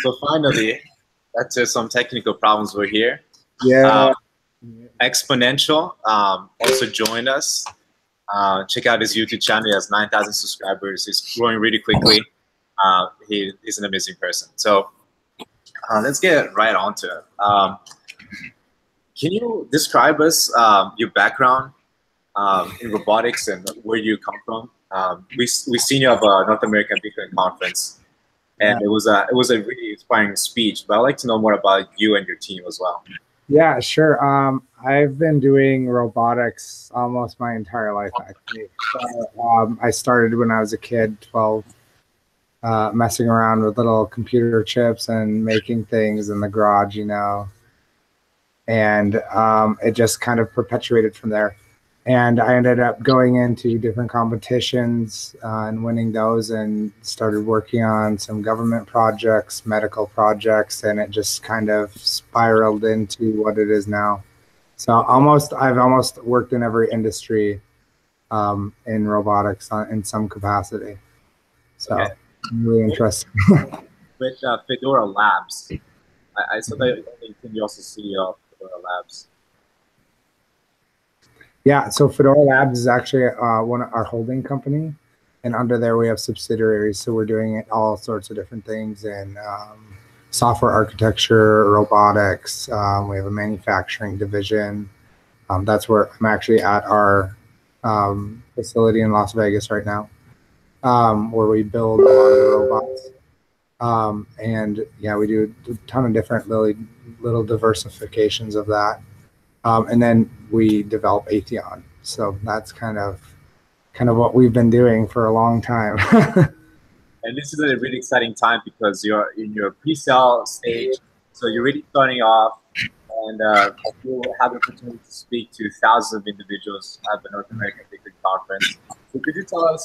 So finally, after some technical problems, we're here. Yeah. Xpanential also joined us. Check out his YouTube channel. He has 9,000 subscribers. He's growing really quickly. He's an amazing person. So let's get right on to it. Can you describe us your background in robotics and where you come from? We seen you at a North American Bitcoin conference, and it was a really inspiring speech. But I'd like to know more about you and your team as well. Yeah, sure. I've been doing robotics almost my entire life, actually. So, I started when I was a kid, 12, messing around with little computer chips and making things in the garage, you know. And it just kind of perpetuated from there. And I ended up going into different competitions and winning those, and started working on some government projects, medical projects, and it just kind of spiraled into what it is now. So I've almost worked in every industry in robotics in some capacity. So okay. Really interesting. With Fedora Labs, I saw that you also see Fedora Labs. Yeah, so Fedora Labs is actually one of our holding company, and under there we have subsidiaries. So we're doing all sorts of different things in software architecture, robotics. We have a manufacturing division. That's where I'm actually at our facility in Las Vegas right now, where we build a lot of the robots. And yeah, we do a ton of different little diversifications of that. And then we develop Aitheon. So that's kind of what we've been doing for a long time. And this is a really exciting time because you're in your pre-sale stage. So you're really starting off, and you'll have the opportunity to speak to thousands of individuals at the North American Bitcoin Conference. So could you tell us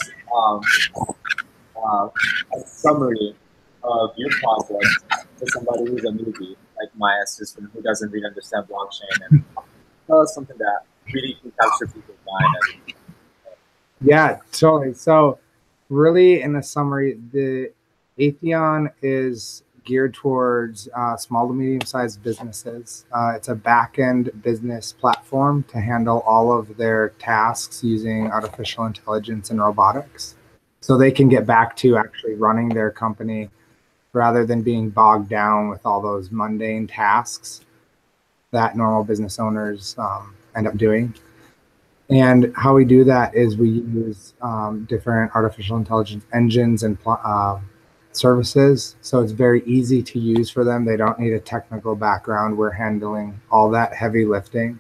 a summary of your process for somebody who's a newbie, like my assistant, who doesn't really understand blockchain, and tell us something that really can capture people's mind? Yeah, totally. So really, in a summary, the Aitheon is geared towards small to medium-sized businesses. It's a back-end business platform to handle all of their tasks using artificial intelligence and robotics. So they can get back to actually running their company rather than being bogged down with all those mundane tasks that normal business owners end up doing. And how we do that is we use different artificial intelligence engines and services. So it's very easy to use for them. They don't need a technical background. We're handling all that heavy lifting.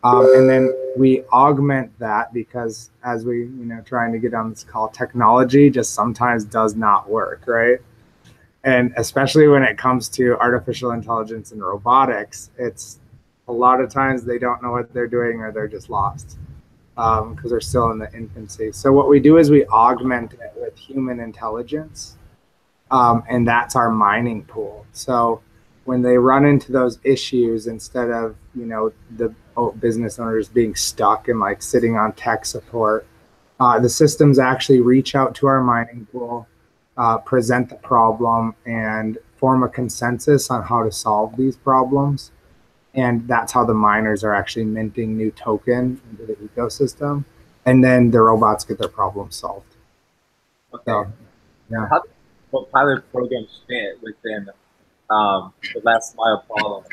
And then we augment that because as we, trying to get on this call, technology just sometimes does not work, right? And especially when it comes to artificial intelligence and robotics, it's a lot of times they don't know what they're doing, or they're just lost because they're still in the infancy. So what we do is we augment it with human intelligence, and that's our mining pool. So when they run into those issues, instead of the business owners being stuck and like sitting on tech support, the systems actually reach out to our mining pool, present the problem, and form a consensus on how to solve these problems. And that's how the miners are actually minting new token into the ecosystem. And then the robots get their problem solved. Okay. So, yeah. How does the pilot program fit within the last mile problem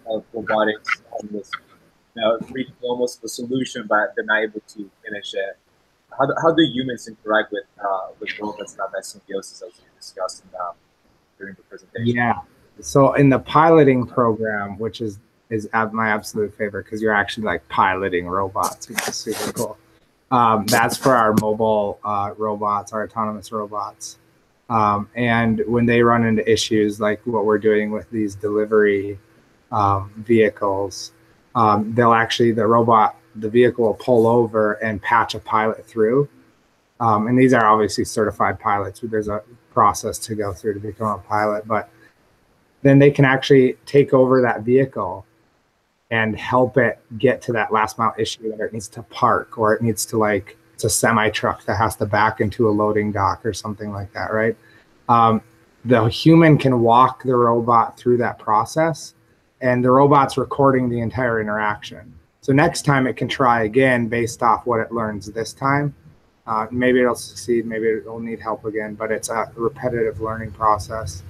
of robotics on this, reaching almost the solution, but they're not able to finish it? How do humans interact with robots and that symbiosis, as you discussed during the presentation? Yeah. So in the piloting program, which is my absolute favorite because you're actually like piloting robots, which is super cool. That's for our mobile robots, our autonomous robots. And when they run into issues like what we're doing with these delivery vehicles, the vehicle will pull over and patch a pilot through. And these are obviously certified pilots. There's a process to go through to become a pilot, but then they can actually take over that vehicle and help it get to that last mile issue that it needs to park, or it needs to it's a semi truck that has to back into a loading dock or something like that, right? the human can walk the robot through that process, and the robot's recording the entire interaction. So next time it can try again based off what it learns this time. Maybe it'll succeed, maybe it'll need help again, but it's a repetitive learning process.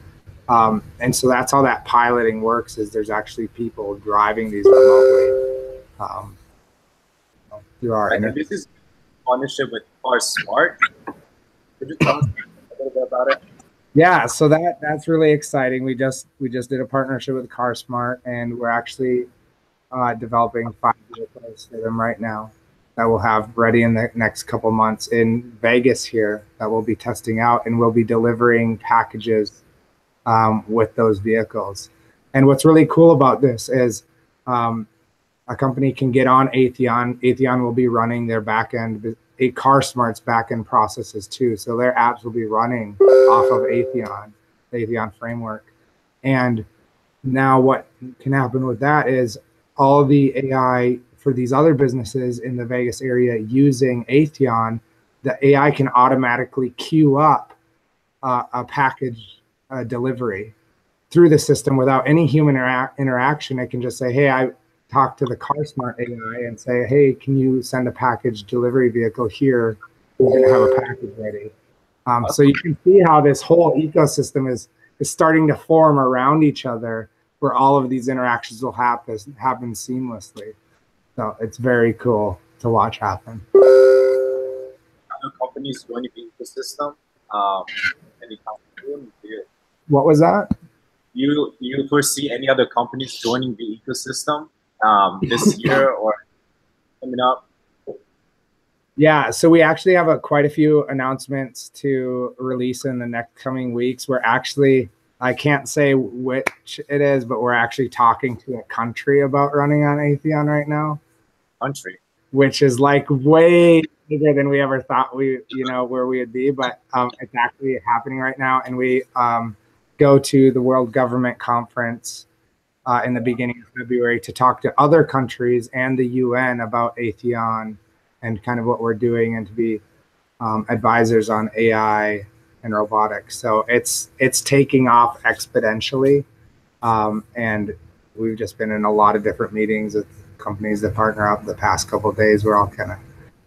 And so that's how that piloting works, is there's actually people driving these remotely through our internet. This is partnership with Car Smart. Could you tell us a little bit about it? Yeah, so that's really exciting. We just did a partnership with Car Smart, and we're actually developing 5 vehicles for them right now that we'll have ready in the next couple months in Vegas here that we'll be testing out, and we'll be delivering packages with those vehicles. And what's really cool about this is a company can get on Aitheon. Aitheon will be running their backend, Car Smart's backend processes too. So their apps will be running off of Aitheon, the Aitheon framework. And now what can happen with that is all the AI for these other businesses in the Vegas area using Aitheon, the AI can automatically queue up a package delivery through the system without any human interaction. It can just say, hey, I talk to the Car Smart AI and say, hey, can you send a package delivery vehicle here? We're going to have a package ready. So you can see how this whole ecosystem is starting to form around each other, where all of these interactions will happen seamlessly. So it's very cool to watch happen. Other companies joining the ecosystem. What was that? You foresee any other companies joining the ecosystem this year or coming up? Yeah, so we actually have quite a few announcements to release in the next coming weeks. We're actually, I can't say which it is, but we're actually talking to a country about running on Aitheon right now. Country? Which is like way bigger than we ever thought where we would be, but it's actually happening right now. And we go to the World Government Conference in the beginning of February to talk to other countries and the UN about Aitheon and kind of what we're doing, and to be advisors on AI and robotics. So it's taking off exponentially, and we've just been in a lot of different meetings with companies that partner up the past couple of days. We're all kind of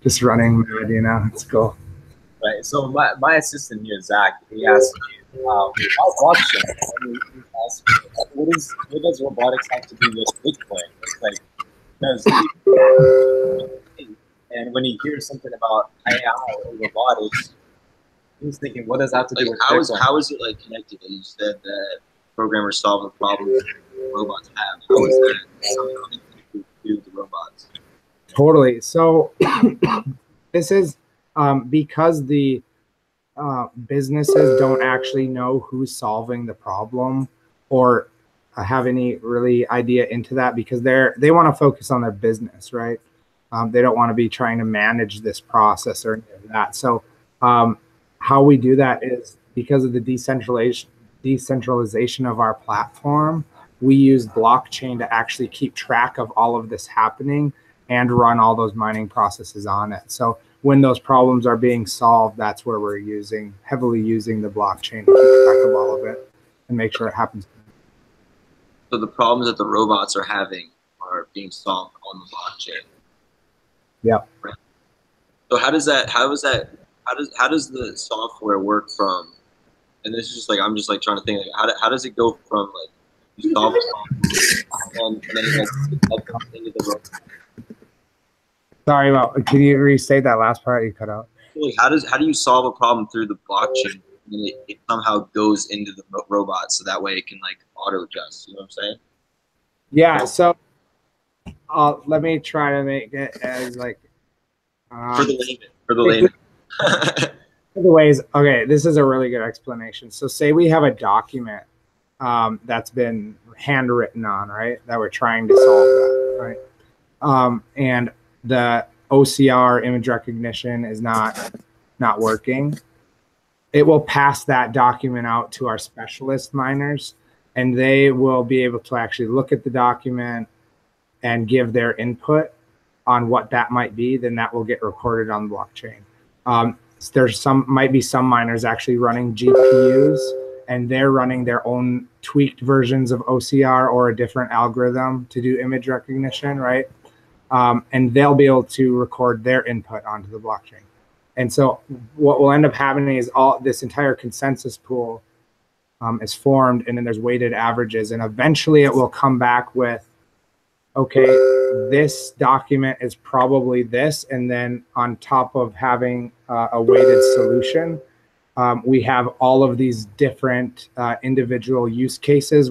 just running mad, it's cool. Right. So my assistant here, Zach, he asked me, about blockchain. He asked me, what does robotics have to do with Bitcoin? It's like, and when he hears something about AI or robotics, he's thinking, what does that have to do with Bitcoin? How is it like connected? You said that programmers solve the problems robots have. How is that something to do with the robots? Totally. So this is because the businesses don't actually know who's solving the problem or have any really idea into that, because they want to focus on their business, right? They don't want to be trying to manage this process or any of that. So how we do that is because of the decentralization of our platform, we use blockchain to actually keep track of all of this happening and run all those mining processes on it. So when those problems are being solved, that's where we're heavily using the blockchain to keep track of all of it and make sure it happens. So the problems that the robots are having are being solved on the blockchain. Yeah. Right. So how does the software work from? And this is just like, I'm just like trying to think, like, how does it go from like you solve a problem and then it comes into the robot? Sorry can you restate that last part you cut out? Like, how do you solve a problem through the blockchain and it somehow goes into the robot so that way it can like auto adjust? You know what I'm saying? Yeah. So let me try to make it as like for the layman. The ways. Okay, this is a really good explanation. So say we have a document that's been handwritten on, right? That we're trying to solve that, right? And the OCR image recognition is not working. It will pass that document out to our specialist miners, and they will be able to actually look at the document and give their input on what that might be. Then that will get recorded on the blockchain. There's might be some miners actually running GPUs and they're running their own tweaked versions of OCR or a different algorithm to do image recognition, right? And they'll be able to record their input onto the blockchain. And so what will end up happening is all this entire consensus pool is formed, and then there's weighted averages, and eventually it will come back with, okay, this document is probably this, and then on top of having a weighted solution, we have all of these different individual use cases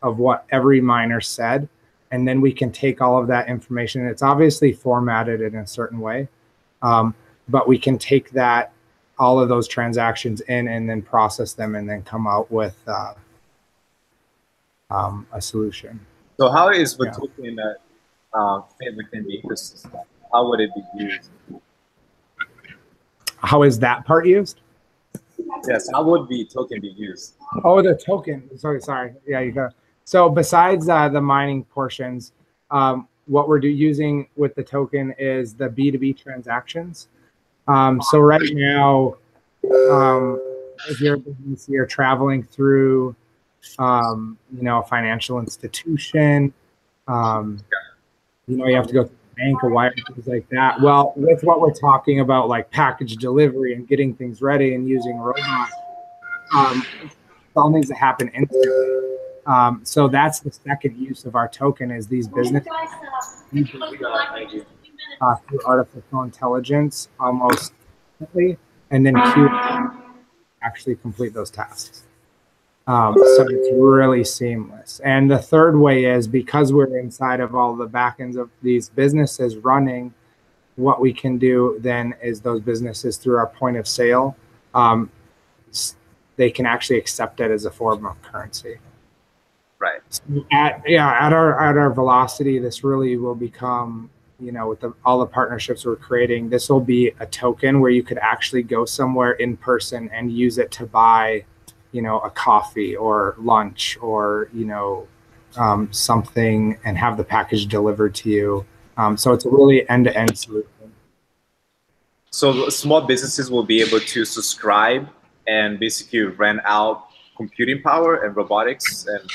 of what every miner said, and then we can take all of that information. It's obviously formatted in a certain way, but we can take that, all of those transactions in, and then process them, and then come out with a solution. So how is the token fit within the ecosystem? How would it be used? How is that part used? Yes, how would the token be used? Oh, the token. Sorry. Yeah, you go. So besides the mining portions, what we're using with the token is the B2B transactions. So right now, if you're a business, you're traveling through, a financial institution, you have to go to the bank or wire, things like that. Well, with what we're talking about, like package delivery and getting things ready and using robots, all needs to happen instantly. So that's the second use of our token, is these businesses through artificial intelligence almost instantly, and then actually complete those tasks. So it's really seamless. And the third way is, because we're inside of all the backends of these businesses running, what we can do then is those businesses, through our point of sale, they can actually accept it as a form of currency. Right. So at our velocity, this really will become, with all the partnerships we're creating, this will be a token where you could actually go somewhere in person and use it to buy, a coffee or lunch or, something, and have the package delivered to you. So it's a really end-to-end solution. So small businesses will be able to subscribe and basically rent out computing power and robotics, and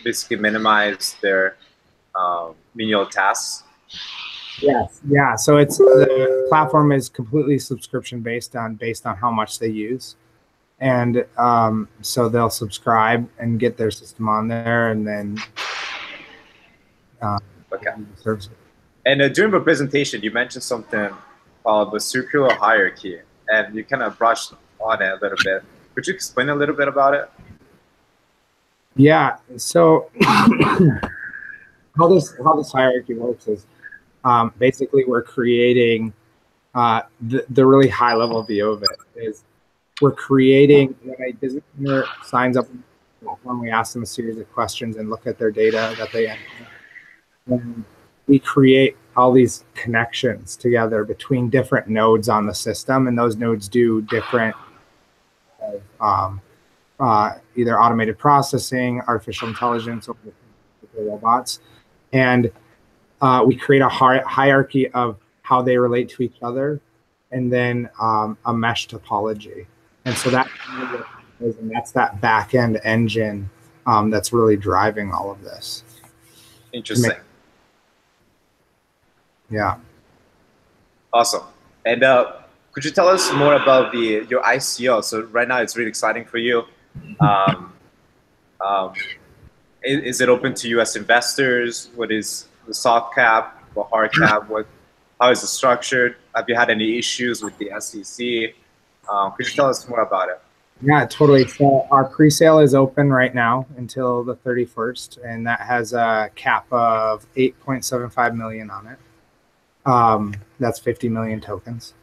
basically minimize their menial tasks. Yes, yeah. So the platform is completely subscription based on how much they use, and so they'll subscribe and get their system on there, and then okay. And during the presentation, you mentioned something called the circular hierarchy, and you kind of brushed on it a little bit. Could you explain a little bit about it? Yeah. So how this hierarchy works is, basically we're creating the really high level view of it is, we're creating, when a business owner signs up on the platform, we ask them a series of questions and look at their data that they enter. And we create all these connections together between different nodes on the system, and those nodes do different either automated processing, artificial intelligence, or robots. And we create a hierarchy of how they relate to each other, and then a mesh topology. And so that's that back end engine that's really driving all of this. Interesting. Yeah. Awesome. And could you tell us more about your ICO? So right now it's really exciting for you. Is it open to U.S. investors? What is the soft cap, the hard cap? How is it structured? Have you had any issues with the SEC? Could you tell us more about it? Yeah, totally. So our pre-sale is open right now until the 31st, and that has a cap of 8.75 million on it. That's 50 million tokens.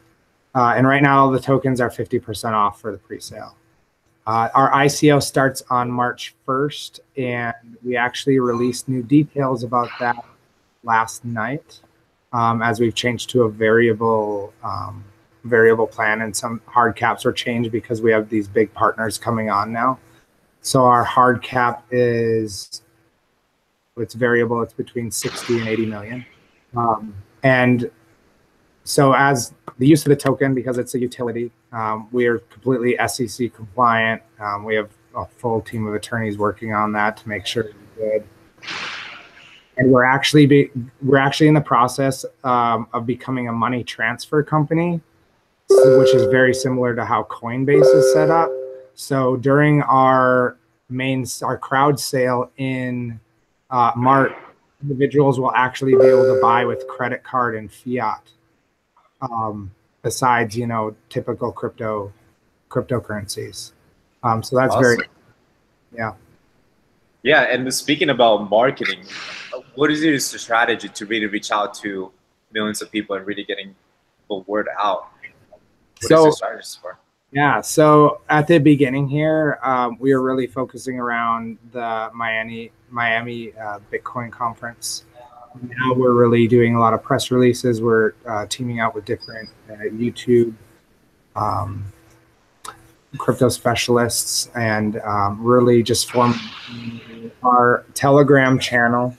And right now, all the tokens are 50% off for the pre-sale. Our ICO starts on March 1st, and we actually released new details about that last night, as we've changed to a variable plan, and some hard caps were changed because we have these big partners coming on now. So our hard cap it's variable. It's between 60 and 80 million. And so as the use of the token, because it's a utility, we are completely SEC compliant. We have a full team of attorneys working on that to make sure it's good. And we're actually in the process of becoming a money transfer company, which is very similar to how Coinbase is set up. So during our crowd sale in March, individuals will actually be able to buy with credit card and fiat, besides, you know, typical cryptocurrencies. So that's awesome. Yeah, and speaking about marketing, what is your strategy to really reach out to millions of people and really getting the word out? What is your strategy for? Yeah, so at the beginning here, we were really focusing around the Miami Bitcoin conference. Now we're really doing a lot of press releases. We're teaming out with different YouTube crypto specialists, and really just forming our Telegram channel.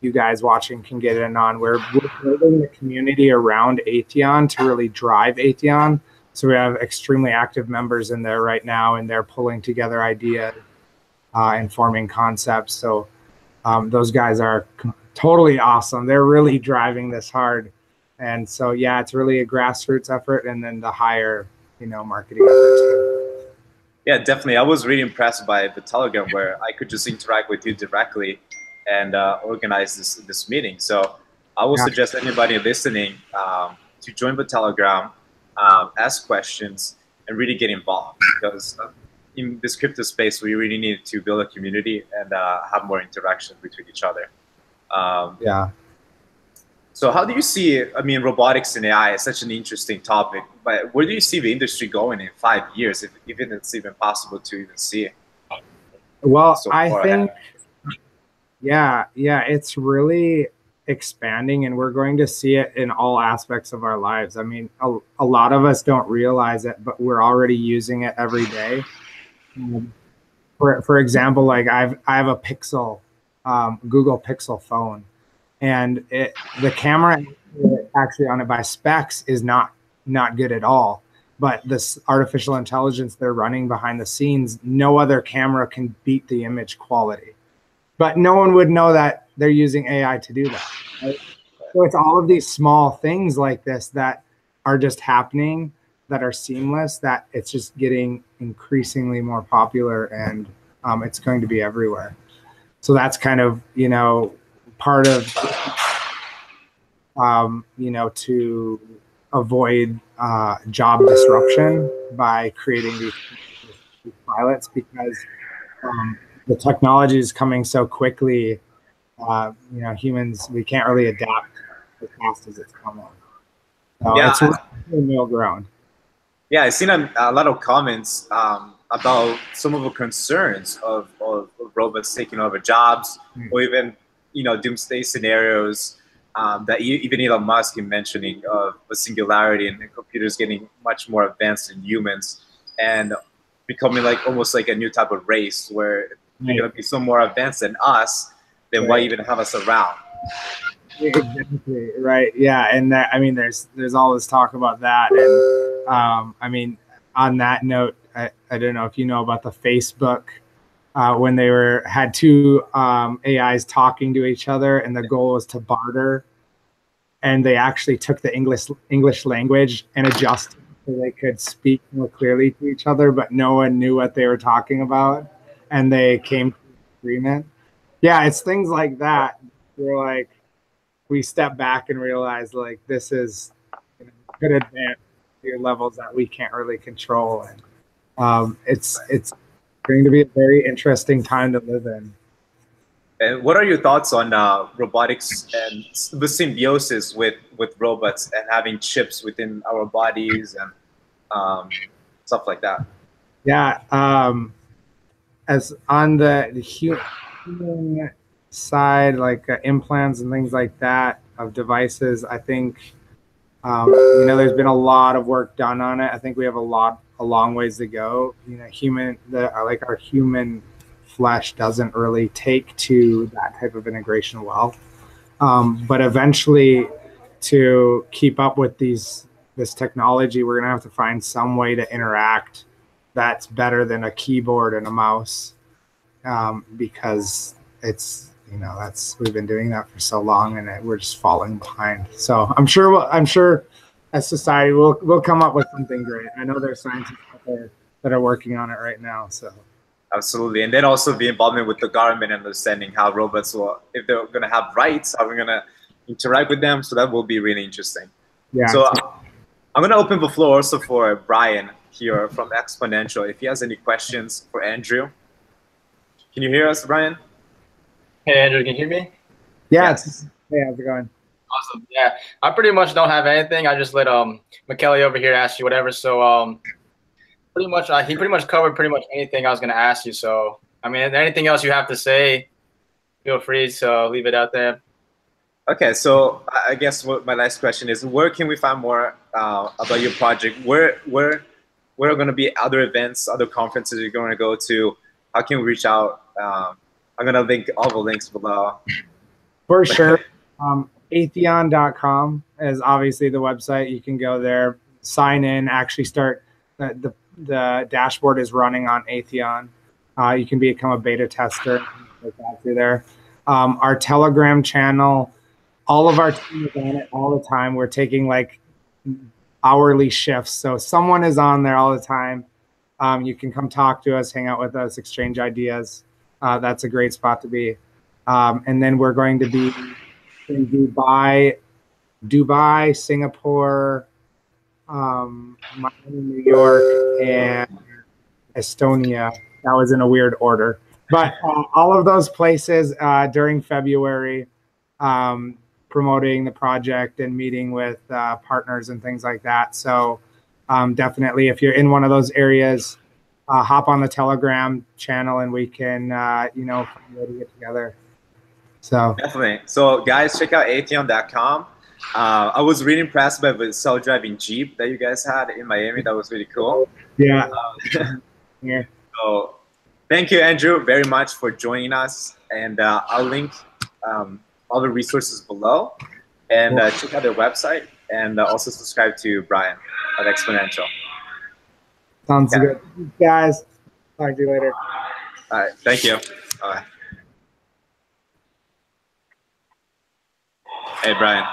You guys watching can get in on. We're building the community around Aitheon to really drive Aitheon. So we have extremely active members in there right now, and they're pulling together ideas and forming concepts. So those guys are totally awesome. They're really driving this hard. And so, yeah, it's really a grassroots effort, and then the higher, you know, marketing effort too. Yeah, definitely. I was really impressed by the Telegram, where I could just interact with you directly and organize this meeting. So I would suggest anybody listening to join the Telegram, ask questions, and really get involved, because in this crypto space, we really need to build a community and have more interaction between each other. So how do you see, I mean, robotics and AI is such an interesting topic, but where do you see the industry going in 5 years, if even it's even possible to even see? Well, so I think, it's really expanding, and we're going to see it in all aspects of our lives. I mean, a lot of us don't realize it, but we're already using it every day. For example, like I have a Pixel, Google Pixel phone, and the camera actually on it by specs is not good at all. But this artificial intelligence they're running behind the scenes, no other camera can beat the image quality. But no one would know that they're using AI to do that. Right? So it's all of these small things like this that are just happening, that are seamless, that it's just getting increasingly more popular, and it's going to be everywhere. So that's kind of, you know, part of, you know, to avoid job disruption by creating these pilots, because the technology is coming so quickly. You know, humans, we can't really adapt as fast as it's coming. So it's really middle ground. Yeah, I've seen a lot of comments about some of the concerns of robots taking over jobs, or even, you know, doomsday scenarios that even Elon Musk is mentioning, of the singularity and the computers getting much more advanced than humans and becoming like almost like a new type of race, where they're going to be so more advanced than us, then why even have us around? Exactly, right. Yeah, and that, I mean, there's all this talk about that, and I mean, on that note, I don't know if you know about the Facebook when they had two AIs talking to each other, and the goal was to barter, and they actually took the English language and adjusted so they could speak more clearly to each other, but no one knew what they were talking about, and they came to an agreement. Yeah, it's things like that. We're like, we step back and realize, like, this is, you know, could advance to levels that we can't really control, and it's going to be a very interesting time to live in. And what are your thoughts on robotics and the symbiosis with robots and having chips within our bodies and stuff like that? Yeah, as on the human side, like implants and things like that of devices, I think you know, there's been a lot of work done on it. I think we have a long ways to go. You know, our human flesh doesn't really take to that type of integration well, but eventually, to keep up with this technology, we're gonna have to find some way to interact that's better than a keyboard and a mouse, because it's, you know, we've been doing that for so long, and we're just falling behind. So I'm sure as society we'll come up with something great. I know there's scientists out there that are working on it right now. So absolutely. And then also the involvement with the government, understanding how robots will, if they're going to have rights, how we're going to interact with them. So that will be really interesting. Yeah. So I'm going to open the floor also for Brian here from Xpanential. If he has any questions for Andrew. Can you hear us, Brian? Hey, Andrew, can you hear me? Yeah. Yes. Hey, how's it going? Awesome. Yeah, I pretty much don't have anything. I just let McKelly over here ask you whatever. So pretty much he pretty much covered pretty much anything I was going to ask you. So I mean, anything else you have to say, feel free to leave it out there. Okay, so I guess what my last question is, where can we find more about your project? Where are going to be other events, other conferences you're going to go to? How can we reach out? I'm going to link all the links below. For sure. Aitheon.com is obviously the website. You can go there, sign in, actually start. The dashboard is running on Aitheon. You can become a beta tester like that through there. Our Telegram channel, all of our team is on it all the time. We're taking like hourly shifts. So someone is on there all the time. You can come talk to us, hang out with us, exchange ideas. That's a great spot to be. And then we're going to be in Dubai, Singapore, Miami, New York, and Estonia. That was in a weird order. But all of those places during February, promoting the project and meeting with partners and things like that. So definitely, if you're in one of those areas, hop on the Telegram channel and we can, you know, find a way to get together. So definitely. So guys, check out Aitheon.com. I was really impressed by the self-driving Jeep that you guys had in Miami. That was really cool. Yeah. Yeah. So thank you, Andrew, very much for joining us. And I'll link all the resources below. And check out their website. And also subscribe to Brian at Xpanential. Sounds good. Guys, talk to you later. All right. Thank you. Bye. Hey, Brian.